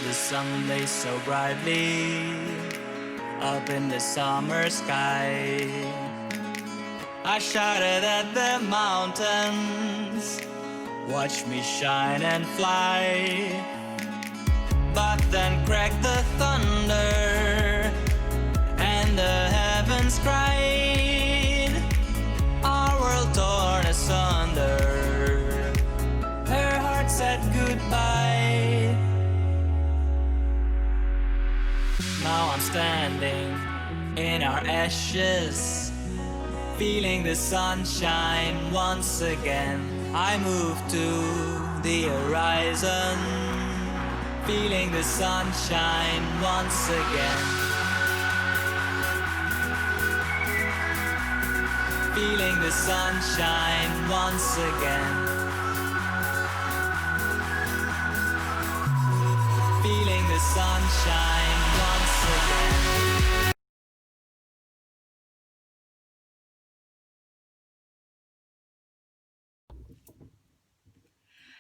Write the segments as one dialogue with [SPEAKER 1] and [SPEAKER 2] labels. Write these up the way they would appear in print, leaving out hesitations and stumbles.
[SPEAKER 1] The sun blazed so brightly up in the summer sky. I shouted at the mountains, watch me shine and fly. But then cracked the thunder, and the heavens cried. Our world torn asunder, her heart said goodbye. Now I'm standing in our ashes, feeling the sunshine once again. I move to the horizon, feeling the sunshine once again. Feeling the sunshine once again. Feeling the sunshine once again.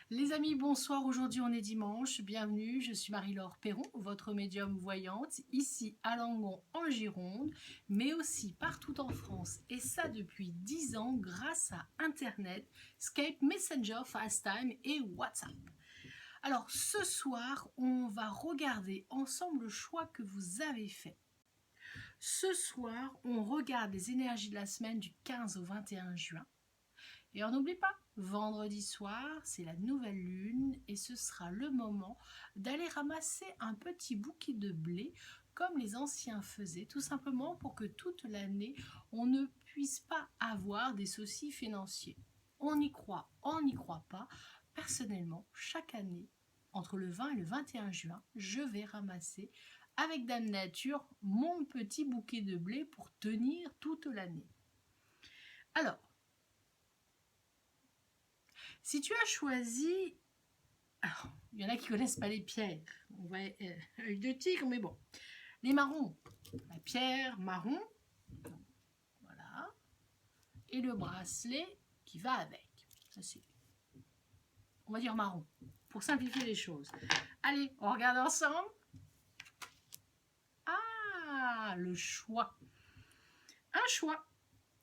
[SPEAKER 2] Les amis, bonsoir, aujourd'hui on est dimanche, bienvenue, je suis Marie-Laure Perron, votre médium voyante, ici à Langon en Gironde, mais aussi partout en France, et ça depuis 10 ans grâce à Internet, Skype, Messenger, FaceTime et WhatsApp. Alors ce soir, on va regarder ensemble le choix que vous avez fait. Ce soir, on regarde les énergies de la semaine du 15 au 21 juin. Et on n'oublie pas, vendredi soir, c'est la nouvelle lune et ce sera le moment d'aller ramasser un petit bouquet de blé comme les anciens faisaient, tout simplement pour que toute l'année, on ne puisse pas avoir des soucis financiers. On y croit, on n'y croit pas. Personnellement, chaque année, entre le 20 et le 21 juin, je vais ramasser avec Dame Nature mon petit bouquet de blé pour tenir toute l'année. Alors, si tu as choisi, alors, il y en a qui ne connaissent pas les pierres, on va œil de tigre, mais bon, les marrons, la pierre marron, voilà, et le bracelet qui va avec, ça c'est, on va dire marron, pour simplifier les choses. Allez, on regarde ensemble. Ah, le choix, un choix.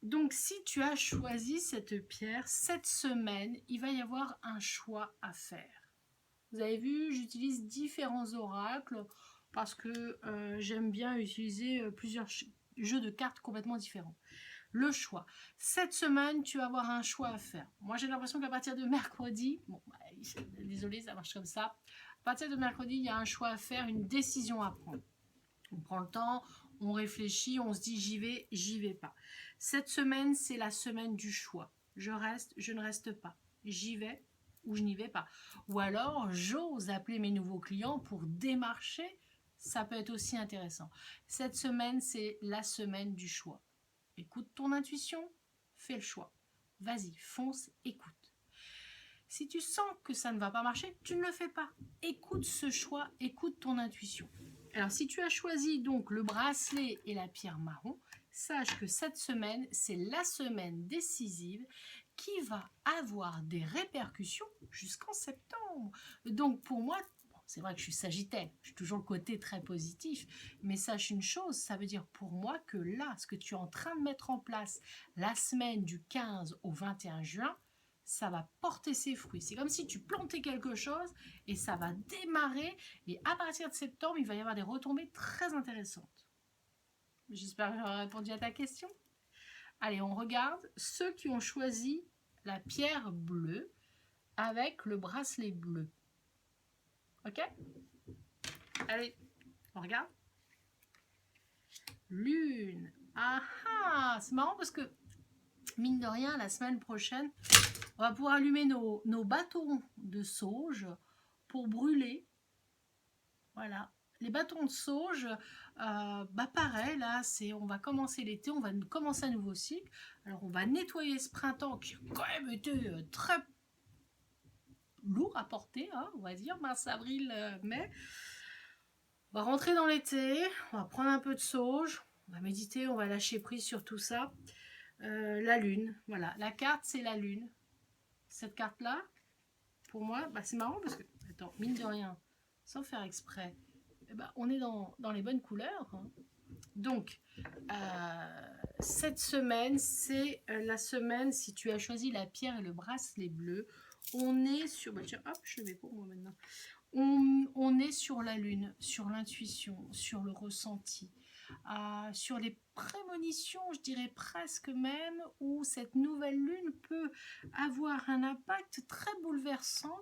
[SPEAKER 2] Donc, si tu as choisi cette pierre, cette semaine, il va y avoir un choix à faire. Vous avez vu, j'utilise différents oracles parce que j'aime bien utiliser plusieurs jeux de cartes complètement différents. Le choix. Cette semaine, tu vas avoir un choix à faire. Moi, j'ai l'impression qu'à partir de mercredi, bon, désolé, ça marche comme ça. À partir de mercredi, il y a un choix à faire, une décision à prendre. On prend le temps, on réfléchit, on se dit j'y vais pas. Cette semaine, c'est la semaine du choix. Je reste, je ne reste pas. J'y vais ou je n'y vais pas. Ou alors, j'ose appeler mes nouveaux clients pour démarcher. Ça peut être aussi intéressant. Cette semaine, c'est la semaine du choix. Écoute ton intuition, fais le choix. Vas-y, fonce, écoute. Si tu sens que ça ne va pas marcher, tu ne le fais pas. Écoute ce choix, écoute ton intuition. Alors, si tu as choisi donc le bracelet et la pierre marron, sache que cette semaine, c'est la semaine décisive qui va avoir des répercussions jusqu'en septembre. Donc, pour moi, c'est vrai que je suis Sagittaire, j'ai toujours le côté très positif, mais sache une chose, ça veut dire pour moi que là, ce que tu es en train de mettre en place la semaine du 15 au 21 juin, ça va porter ses fruits. C'est comme si tu plantais quelque chose et ça va démarrer. Et à partir de septembre, il va y avoir des retombées très intéressantes. J'espère que j'aurai répondu à ta question. Allez, on regarde ceux qui ont choisi la pierre bleue avec le bracelet bleu. Ok? Allez, on regarde. Lune. Ah ah! C'est marrant parce que, mine de rien, la semaine prochaine, on va pouvoir allumer nos bâtons de sauge pour brûler. Voilà. Les bâtons de sauge, pareil, là, on va commencer l'été, on va commencer un nouveau cycle. Alors, on va nettoyer ce printemps qui a quand même été très lourd à porter, hein, on va dire, mars, avril, mai. On va rentrer dans l'été, on va prendre un peu de sauge, on va méditer, on va lâcher prise sur tout ça. La lune, voilà, la carte c'est la lune. Cette carte là, pour moi, c'est marrant parce que, attends, mine de rien, sans faire exprès, eh ben, on est dans les bonnes couleurs. Hein. Donc, cette semaine, c'est la semaine, si tu as choisi la pierre et le bracelet bleu, on est sur... Bah, tiens, hop, je le mets pour moi maintenant. On est sur la lune, sur l'intuition, sur le ressenti, sur les prémonitions, je dirais presque même, où cette nouvelle lune peut avoir un impact très bouleversant,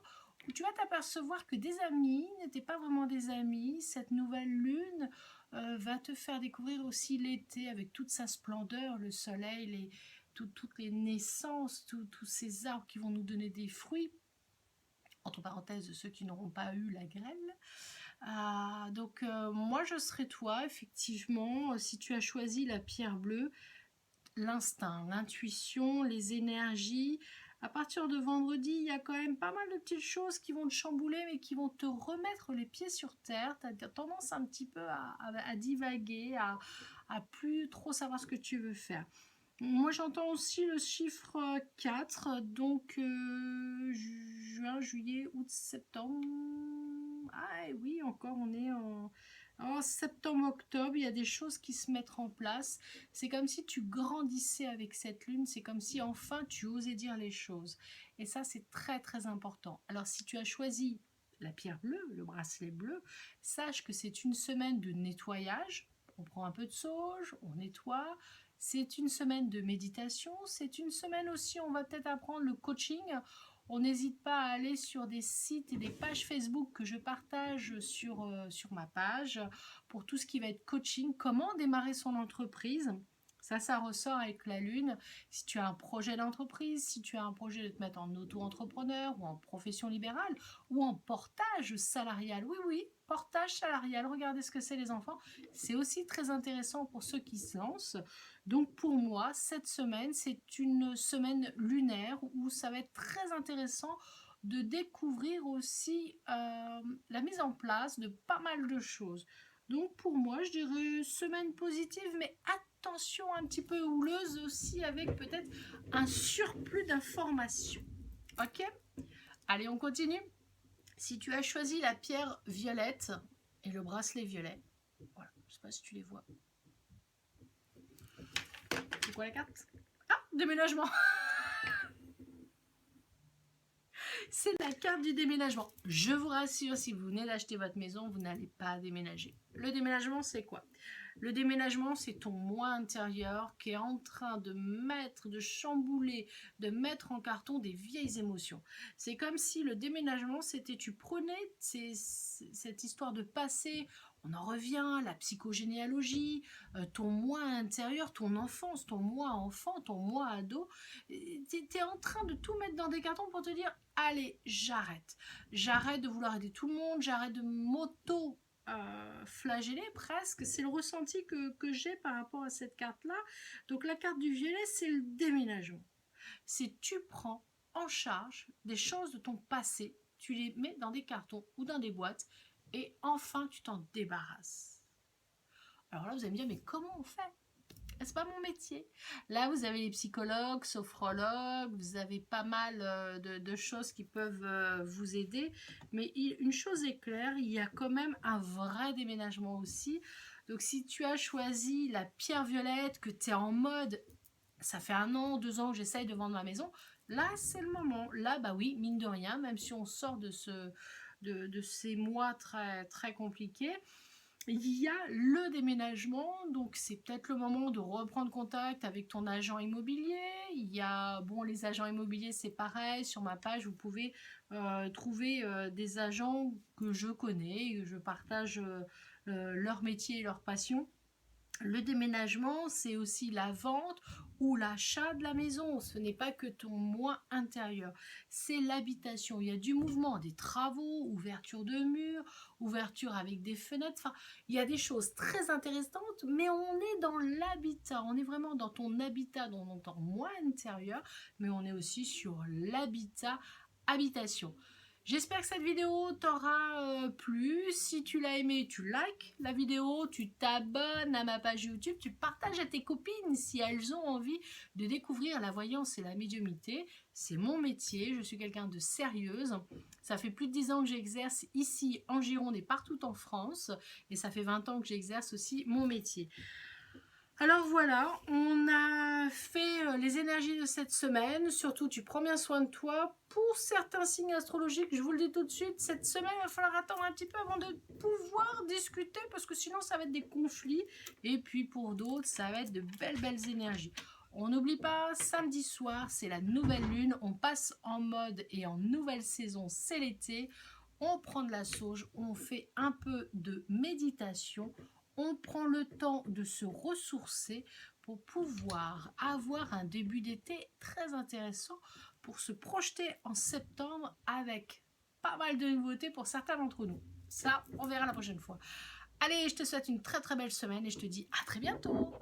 [SPEAKER 2] où tu vas t'apercevoir que des amis n'étaient pas vraiment des amis. Cette nouvelle lune va te faire découvrir aussi l'été avec toute sa splendeur, le soleil, toutes les naissances, tous ces arbres qui vont nous donner des fruits, entre parenthèses ceux qui n'auront pas eu la grêle. Donc moi je serais toi, effectivement, si tu as choisi la pierre bleue, l'instinct, l'intuition, les énergies. À partir de vendredi, il y a quand même pas mal de petites choses qui vont te chambouler, mais qui vont te remettre les pieds sur terre. Tu as tendance un petit peu à divaguer, à plus trop savoir ce que tu veux faire. Moi, j'entends aussi le chiffre 4, donc juin, juillet, août, septembre. Ah oui, encore, on est en septembre, octobre, il y a des choses qui se mettent en place. C'est comme si tu grandissais avec cette lune, c'est comme si enfin tu osais dire les choses. Et ça, c'est très, très important. Alors, si tu as choisi la pierre bleue, le bracelet bleu, sache que c'est une semaine de nettoyage. On prend un peu de sauge, on nettoie. C'est une semaine de méditation. C'est une semaine aussi, on va peut-être apprendre le coaching. On n'hésite pas à aller sur des sites et des pages Facebook que je partage sur ma page pour tout ce qui va être coaching. Comment démarrer son entreprise ? Ça ressort avec la lune. Si tu as un projet d'entreprise, si tu as un projet de te mettre en auto-entrepreneur ou en profession libérale ou en portage salarial. Oui, portage salarial. Regardez ce que c'est les enfants. C'est aussi très intéressant pour ceux qui se lancent. Donc pour moi, cette semaine, c'est une semaine lunaire où ça va être très intéressant de découvrir aussi la mise en place de pas mal de choses. Donc pour moi, je dirais semaine positive, mais attention un petit peu houleuse aussi avec peut-être un surplus d'informations. Ok ? Allez, on continue. Si tu as choisi la pierre violette et le bracelet violet, voilà, je ne sais pas si tu les vois. C'est quoi la carte ? Ah, déménagement. C'est la carte du déménagement. Je vous rassure, si vous venez d'acheter votre maison, vous n'allez pas déménager. Le déménagement, c'est quoi ? Le déménagement, c'est ton moi intérieur qui est en train de chambouler, de mettre en carton des vieilles émotions. C'est comme si le déménagement, c'était tu prenais cette histoire de passé, on en revient, la psychogénéalogie, ton moi intérieur, ton enfance, ton moi enfant, ton moi ado. Tu es en train de tout mettre dans des cartons pour te dire, allez, j'arrête. J'arrête de vouloir aider tout le monde, j'arrête de flageller presque. C'est le ressenti que j'ai par rapport à cette carte-là. Donc la carte du violet, c'est le déménagement. C'est tu prends en charge des choses de ton passé, tu les mets dans des cartons ou dans des boîtes, et enfin tu t'en débarrasses. Alors là, vous allez me dire, mais comment on fait ? C'est pas mon métier. Là, vous avez les psychologues, sophrologues, vous avez pas mal de choses qui peuvent vous aider. Mais une chose est claire, il y a quand même un vrai déménagement aussi. Donc, si tu as choisi la pierre violette, que tu es en mode, ça fait 1 an, 2 ans que j'essaye de vendre ma maison, là, c'est le moment. Là, bah oui, mine de rien, même si on sort de ces mois très, très compliqués, il y a le déménagement, donc c'est peut-être le moment de reprendre contact avec ton agent immobilier. Il y a, les agents immobiliers, c'est pareil, sur ma page, vous pouvez trouver des agents que je connais, que je partage leur métier et leur passion. Le déménagement, c'est aussi la vente ou l'achat de la maison. Ce n'est pas que ton moi intérieur, c'est l'habitation. Il y a du mouvement, des travaux, ouverture de murs, ouverture avec des fenêtres. Enfin, il y a des choses très intéressantes, mais on est dans l'habitat. On est vraiment dans ton habitat, dans ton moi intérieur, mais on est aussi sur l'habitat, habitation. J'espère que cette vidéo t'aura plu. Si tu l'as aimé, tu likes la vidéo, tu t'abonnes à ma page YouTube, tu partages à tes copines si elles ont envie de découvrir la voyance et la médiumnité. C'est mon métier, je suis quelqu'un de sérieuse. Ça fait plus de 10 ans que j'exerce ici en Gironde et partout en France. Et ça fait 20 ans que j'exerce aussi mon métier. Alors voilà, on a fait les énergies de cette semaine. Surtout, tu prends bien soin de toi. Pour certains signes astrologiques, je vous le dis tout de suite, cette semaine, il va falloir attendre un petit peu avant de pouvoir discuter parce que sinon, ça va être des conflits. Et puis pour d'autres, ça va être de belles énergies. On n'oublie pas, samedi soir, c'est la nouvelle lune. On passe en mode et en nouvelle saison, c'est l'été. On prend de la sauge, on fait un peu de méditation. On prend le temps de se ressourcer pour pouvoir avoir un début d'été très intéressant pour se projeter en septembre avec pas mal de nouveautés pour certains d'entre nous. Ça, on verra la prochaine fois. Allez, je te souhaite une très belle semaine et je te dis à très bientôt.